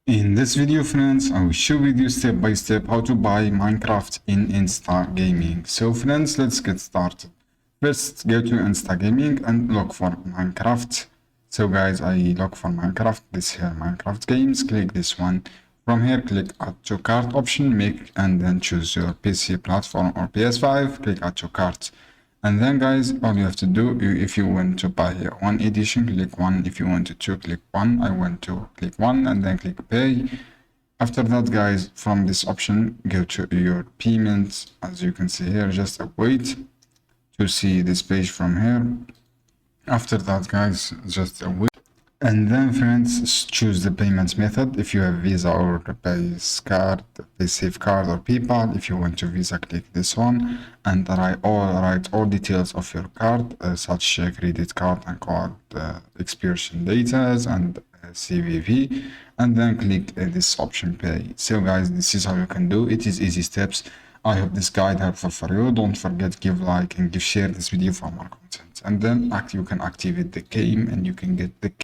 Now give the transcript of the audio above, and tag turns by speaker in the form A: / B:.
A: In this video, friends, I will show you step by step how to buy Minecraft in Insta Gaming. So friends, let's get started. First, go to Insta Gaming and look for Minecraft. So guys, I look for Minecraft, this here Minecraft games, click this one. From here, click add to cart option, and then choose your PC platform or PS5, click add to cart. And then guys, all you have to do, if you want to buy one edition, click one. If you want to two, click one. I want to click one and then click pay. After that guys, from this option, go to your payments. As you can see here, just wait to see this page from here. After that guys, just wait. And then friends, choose the payments method. If you have Visa or PayScard, PaySafeCard or PayPal. If you want to Visa, click this one and write all details of your card, such credit card and card expiration data and CVV, and then click this option pay. So guys, this is how you can do it. Is easy steps. I hope this guide helpful for you. Don't forget give like and give share this video for more content, and then you can activate the game and you can get the